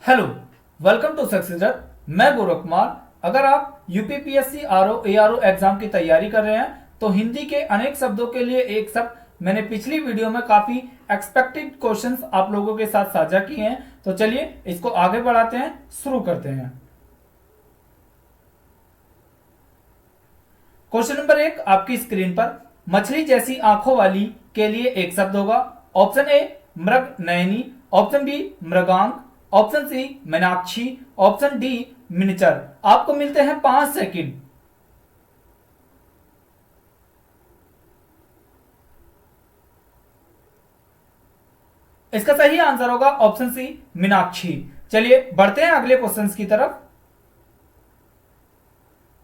Hello, welcome to success रथ। मैं गौरव कुमार। अगर आप यूपीपीएससी आरओ एआरओ एग्जाम की तैयारी कर रहे हैं तो हिंदी के अनेक शब्दों के लिए एक शब्द मैंने पिछली वीडियो में काफी एक्सपेक्टेड क्वेश्चंस आप लोगों के साथ साझा किए हैं। तो चलिए इसको आगे बढ़ाते हैं, शुरू करते हैं। क्वेश्चन नंबर 1 आपकी स्क्रीन पर मछली जैसी आंखों वाली के लिए एक शब्द होगा। ऑप्शन ए मृग नयनी, ऑप्शन बी मृगांक, ऑप्शन सी मीनाक्षी, ऑप्शन डी मिनिचर। आपको मिलते हैं 5 सेकंड। इसका सही आंसर होगा ऑप्शन सी मीनाक्षी। चलिए बढ़ते हैं अगले क्वेश्चंस की तरफ।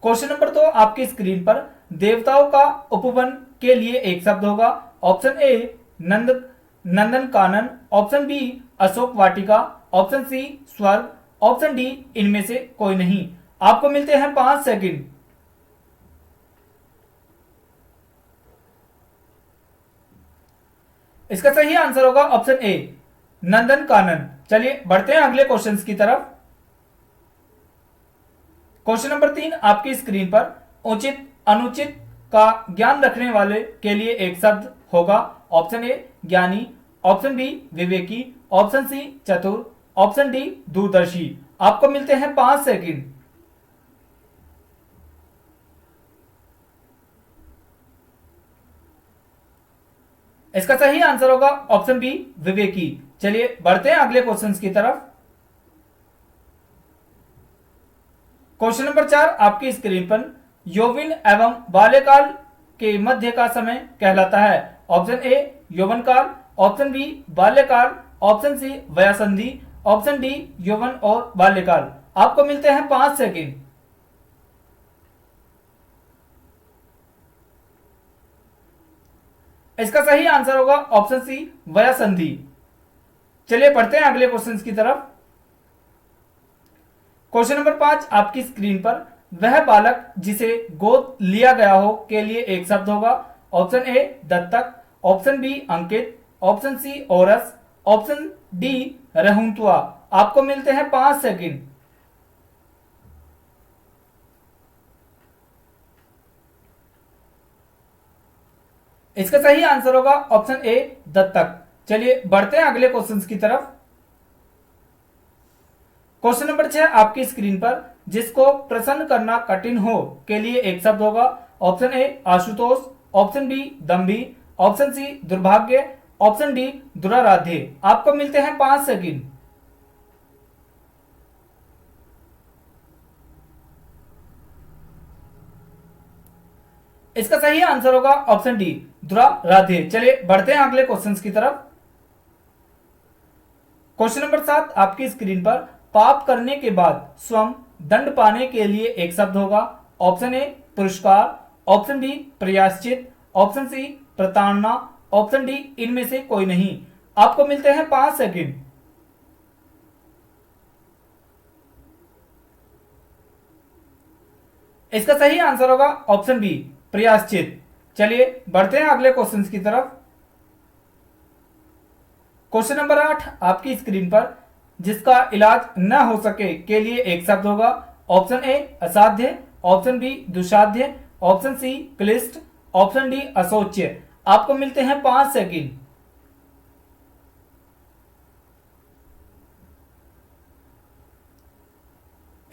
क्वेश्चन नंबर 2 आपकी स्क्रीन पर देवताओं का उपवन के लिए एक शब्द होगा। ऑप्शन ए नंद Nandan Kanan, option B Ashok Vatika, option C स्वर्ग, ऑप्शन डी इनमें से कोई नहीं। आपको मिलते हैं 5 सेकंड। इसका सही आंसर होगा ऑप्शन ए नंदन कानन। चलिए बढ़ते हैं अगले क्वेश्चंस की तरफ। क्वेश्चन नंबर 3 आपकी स्क्रीन पर उचित अनुचित का ज्ञान रखने वाले के लिए एक शब्द होगा। ऑप्शन ए ज्ञानी, ऑप्शन बी विवेकी, ऑप्शन सी चतुर, ऑप्शन डी दूरदर्शी। आपको मिलते हैं 5 सेकंड। इसका सही आंसर होगा ऑप्शन बी विवेकी। चलिए बढ़ते हैं अगले क्वेश्चंस की तरफ। क्वेश्चन नंबर 4 आपकी स्क्रीन पर यौवन एवं बाल्यकाल के मध्य का समय कहलाता है। ऑप्शन ए यौवन काल, ऑप्शन बी बाल्यकाल, ऑप्शन सी वयासंधि, ऑप्शन डी यौवन और बाल्यकाल। आपको मिलते हैं 5 सेकंड। इसका सही आंसर होगा ऑप्शन सी वयासंधि। चलिए बढ़ते हैं अगले क्वेश्चन की तरफ। क्वेश्चन नंबर 5 आपकी स्क्रीन पर वह बालक जिसे गोद लिया गया हो के लिए एक शब्द होगा। ऑप्शन ए दत्तक, ऑप्शन बी अंकित, ऑप्शन सी ओरस, ऑप्शन डी रहूंतुआ। आपको मिलते हैं 5 सेकंड। इसका सही आंसर होगा ऑप्शन ए दत्तक। चलिए बढ़ते हैं अगले क्वेश्चन की तरफ। क्वेश्चन नंबर 6 आपकी स्क्रीन पर जिसको प्रसन्न करना कठिन हो के लिए एक शब्द होगा। ऑप्शन ए आशुतोष, ऑप्शन बी दम्भी, ऑप्शन सी दुर्भाग्य, ऑप्शन डी दुराराध्य। आपको मिलते हैं 5 सेकंड। इसका सही आंसर होगा ऑप्शन डी दुराराध्य। चलिए बढ़ते हैं अगले क्वेश्चन की तरफ। क्वेश्चन नंबर 7 आपकी स्क्रीन पर पाप करने के बाद स्वयं दंड पाने के लिए एक शब्द होगा। ऑप्शन ए पुरस्कार, ऑप्शन बी प्रयाश्चित, ऑप्शन सी प्रताड़ना, ऑप्शन डी इनमें से कोई नहीं। आपको मिलते हैं 5 सेकंड। इसका सही आंसर होगा ऑप्शन बी प्रयाश्चित। चलिए बढ़ते हैं अगले क्वेश्चन की तरफ। क्वेश्चन नंबर 8 आपकी स्क्रीन पर जिसका इलाज न हो सके के लिए एक शब्द होगा। ऑप्शन ए असाध्य, ऑप्शन बी दुसाध्य, ऑप्शन सी क्लिष्ट, ऑप्शन डी अशोच्य। आपको मिलते हैं 5 सेकंड।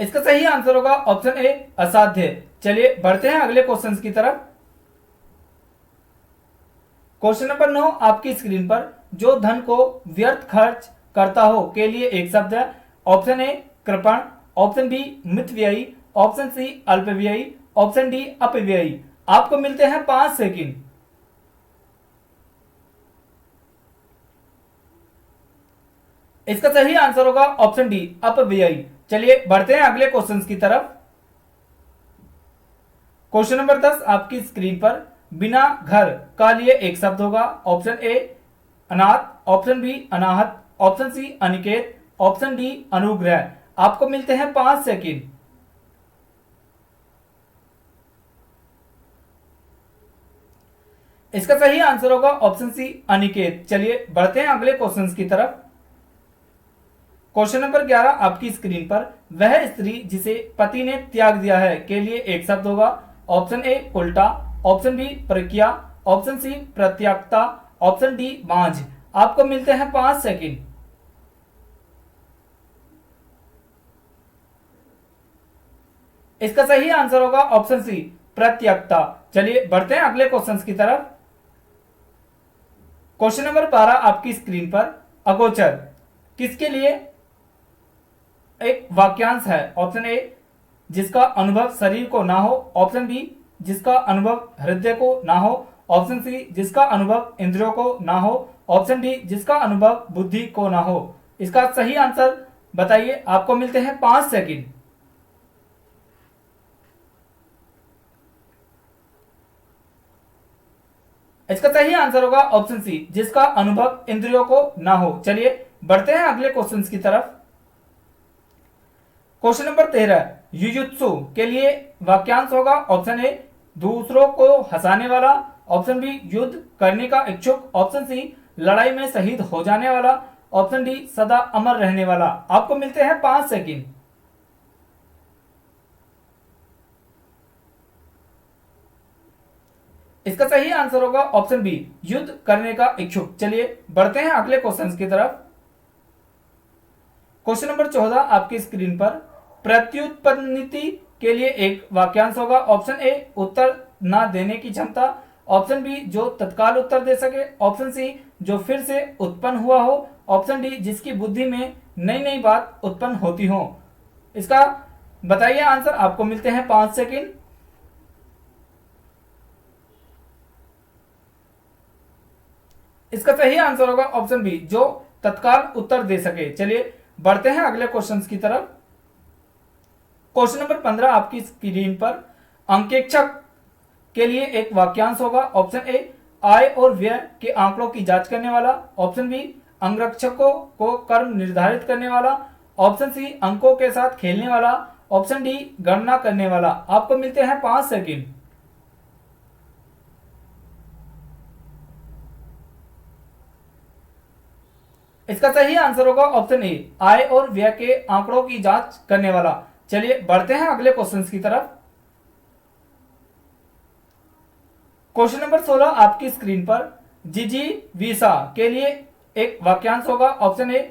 इसका सही आंसर होगा ऑप्शन ए असाध्य। चलिए बढ़ते हैं अगले क्वेश्चन की तरफ। क्वेश्चन नंबर 9 आपकी स्क्रीन पर जो धन को व्यर्थ खर्च करता हो के लिए एक शब्द है। ऑप्शन ए कृपण, ऑप्शन बी मितव्ययी, ऑप्शन सी अल्पव्ययी, ऑप्शन डी अपव्ययी। आपको मिलते हैं 5 सेकंड। इसका सही आंसर होगा ऑप्शन डी अपव्ययी। चलिए बढ़ते हैं अगले क्वेश्चन की तरफ। क्वेश्चन नंबर 10 आपकी स्क्रीन पर बिना घर का लिए एक शब्द होगा। ऑप्शन ए अनाथ, ऑप्शन बी अनाहत, ऑप्शन सी अनिकेत, ऑप्शन डी अनुग्रह। आपको मिलते हैं 5 सेकंड। इसका सही आंसर होगा ऑप्शन सी अनिकेत। चलिए बढ़ते हैं अगले क्वेश्चन की तरफ। क्वेश्चन नंबर 11 आपकी स्क्रीन पर, वह स्त्री जिसे पति ने त्याग दिया है के लिए एक शब्द होगा। ऑप्शन ए उल्टा, ऑप्शन बी प्रज्ञा, ऑप्शन सी प्रत्याक्ता, ऑप्शन डी बांझ। आपको मिलते हैं 5 सेकंड। इसका सही आंसर होगा ऑप्शन सी प्रत्याक्ता। चलिए बढ़ते हैं अगले क्वेश्चन की तरफ। क्वेश्चन नंबर 12 आपकी स्क्रीन पर, अगोचर किसके लिए एक वाक्यांश है। ऑप्शन ए जिसका अनुभव शरीर को ना हो, ऑप्शन बी जिसका अनुभव हृदय को ना हो, ऑप्शन सी जिसका अनुभव इंद्रियों को ना हो, ऑप्शन डी जिसका अनुभव बुद्धि को ना हो। इसका सही आंसर बताइए। आपको मिलते हैं 5 सेकंड। इसका सही आंसर होगा ऑप्शन सी जिसका अनुभव इंद्रियों को ना हो। चलिए बढ़ते हैं अगले क्वेश्चन की तरफ। क्वेश्चन नंबर 13 युजुत्सु के लिए वाक्यांश होगा। ऑप्शन ए दूसरों को हंसाने वाला, ऑप्शन बी युद्ध करने का इच्छुक, ऑप्शन सी लड़ाई में शहीद हो जाने वाला, ऑप्शन डी सदा अमर रहने वाला। आपको मिलते हैं 5 सेकंड। इसका सही आंसर होगा ऑप्शन बी युद्ध करने का इच्छुक। चलिए बढ़ते हैं अगले क्वेश्चन की तरफ। क्वेश्चन नंबर 14 आपकी स्क्रीन पर, प्रत्युत्पन्नति के लिए एक वाक्यांश होगा। ऑप्शन ए उत्तर ना देने की क्षमता, ऑप्शन बी जो तत्काल उत्तर दे सके, ऑप्शन सी जो फिर से उत्पन्न हुआ हो, ऑप्शन डी जिसकी बुद्धि में नई नई बात उत्पन्न होती हो। इसका बताइए आंसर। आपको मिलते हैं 5 सेकंड। इसका सही आंसर होगा ऑप्शन बी जो तत्काल उत्तर दे सके। चलिए बढ़ते हैं अगले क्वेश्चन की तरफ। क्वेश्चन नंबर 15 आपकी स्क्रीन पर, अंकेक्षक के लिए एक वाक्यांश होगा। ऑप्शन ए आय और व्यय के आंकड़ों की जांच करने वाला, ऑप्शन बी अंगरक्षकों को कर्म निर्धारित करने वाला, ऑप्शन सी अंकों के साथ खेलने वाला, ऑप्शन डी गणना करने वाला। आपको मिलते हैं 5 सेकंड। इसका सही आंसर होगा ऑप्शन ए आय और व्यय के आंकड़ों की जांच करने वाला। चलिए बढ़ते हैं अगले क्वेश्चन की तरफ। क्वेश्चन नंबर 16 आपकी स्क्रीन पर, जिजी वीसा के लिए एक वाक्यांश होगा। ऑप्शन ए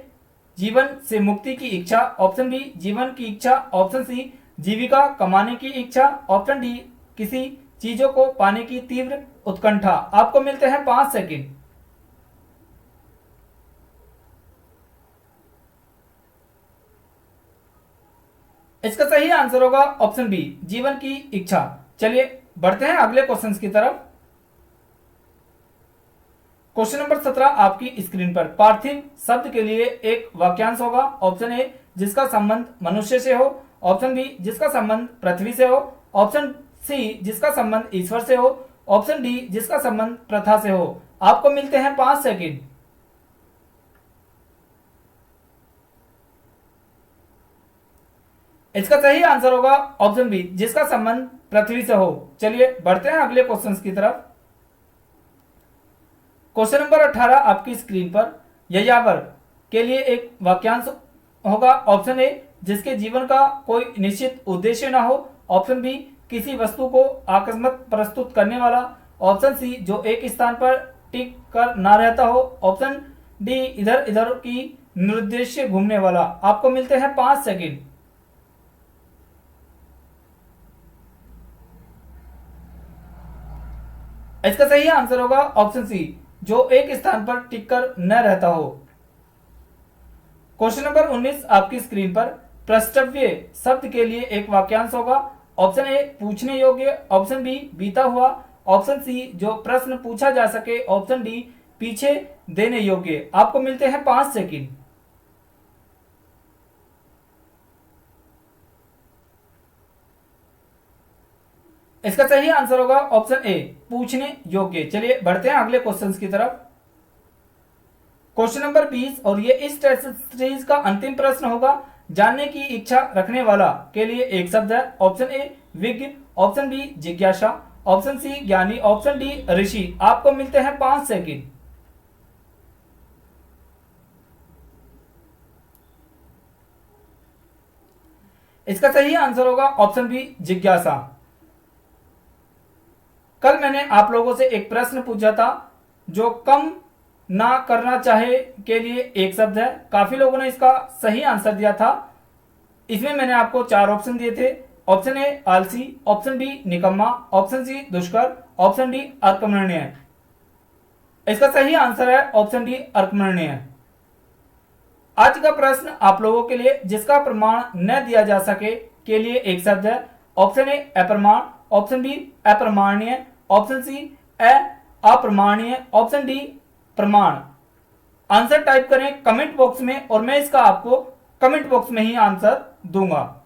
जीवन से मुक्ति की इच्छा, ऑप्शन बी जीवन की इच्छा, ऑप्शन सी जीविका कमाने की इच्छा, ऑप्शन डी किसी चीजों को पाने की तीव्र उत्कंठा। आपको मिलते हैं 5 सेकंड। इसका सही आंसर होगा ऑप्शन बी जीवन की इच्छा। चलिए बढ़ते हैं अगले क्वेश्चन की तरफ। क्वेश्चन नंबर 17 आपकी स्क्रीन पर, पार्थिव शब्द के लिए एक वाक्यांश होगा। ऑप्शन ए जिसका संबंध मनुष्य से हो, ऑप्शन बी जिसका संबंध पृथ्वी से हो, ऑप्शन सी जिसका संबंध ईश्वर से हो, ऑप्शन डी जिसका संबंध प्रथा से हो। आपको मिलते हैं 5 सेकंड। इसका सही आंसर होगा ऑप्शन बी जिसका संबंध पृथ्वी से हो। चलिए बढ़ते हैं अगले क्वेश्चन की तरफ। क्वेश्चन नंबर 18 आपकी स्क्रीन पर, यायावर के लिए एक वाक्यांश होगा। ऑप्शन ए जिसके जीवन का कोई निश्चित उद्देश्य ना हो, ऑप्शन बी किसी वस्तु को आकस्मिक प्रस्तुत करने वाला, ऑप्शन सी जो एक स्थान पर टिक कर ना रहता हो, ऑप्शन डी इधर इधर की निर्देश्य घूमने वाला। आपको मिलते हैं 5 सेकंड। इसका सही आंसर होगा ऑप्शन सी जो एक स्थान पर टिककर न रहता हो। क्वेश्चन नंबर 19 आपकी स्क्रीन पर, प्रष्टव्य शब्द के लिए एक वाक्यांश होगा। ऑप्शन ए पूछने योग्य, ऑप्शन बी बीता हुआ, ऑप्शन सी जो प्रश्न पूछा जा सके, ऑप्शन डी पीछे देने योग्य। आपको मिलते हैं 5 सेकंड। इसका सही आंसर होगा ऑप्शन ए पूछने योग्य। चलिए बढ़ते हैं अगले क्वेश्चन की तरफ। क्वेश्चन नंबर 20 और ये इस टेस्ट सीरीज का अंतिम प्रश्न होगा। जानने की इच्छा रखने वाला के लिए एक शब्द है। ऑप्शन ए विज्ञ, ऑप्शन बी जिज्ञासा, ऑप्शन सी ज्ञानी, ऑप्शन डी ऋषि। आपको मिलते हैं 5 सेकंड। इसका सही आंसर होगा ऑप्शन बी जिज्ञासा। कल मैंने आप लोगों से एक प्रश्न पूछा था जो कम ना करना चाहे के लिए एक शब्द है। काफी लोगों ने इसका सही आंसर दिया था। इसमें मैंने आपको 4 ऑप्शन दिए थे। ऑप्शन ए आलसी, ऑप्शन बी निकम्मा, ऑप्शन सी दुष्कर, ऑप्शन डी अकर्मण्य। इसका सही आंसर है ऑप्शन डी अकर्मण्य। आज का प्रश्न आप लोगों के लिए जिसका प्रमाण न दिया जा सके के लिए एक शब्द है। ऑप्शन ए अप्रमाण, ऑप्शन बी अप्रमाण्य, ऑप्शन सी अप्रमाण्य, ऑप्शन डी प्रमाण। आंसर टाइप करें कमेंट बॉक्स में और मैं इसका आपको कमेंट बॉक्स में ही आंसर दूंगा।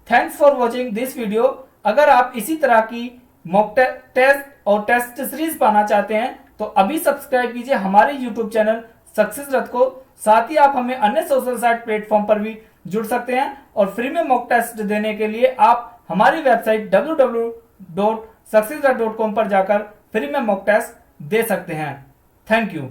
Thanks for watching this video. अगर आप इसी तरह की मॉक टेस्ट और टेस्ट सीरीज पाना चाहते हैं तो अभी सब्सक्राइब कीजिए हमारे यूट्यूब चैनल सक्सेस रथ को। साथ ही आप हमें अन्य सोशल साइट प्लेटफॉर्म पर भी जुड़ सकते हैं और फ्री में मॉक टेस्ट देने के लिए आप हमारी वेबसाइट www.successrath.com पर जाकर फ्री में मॉक टेस्ट दे सकते हैं। Thank you.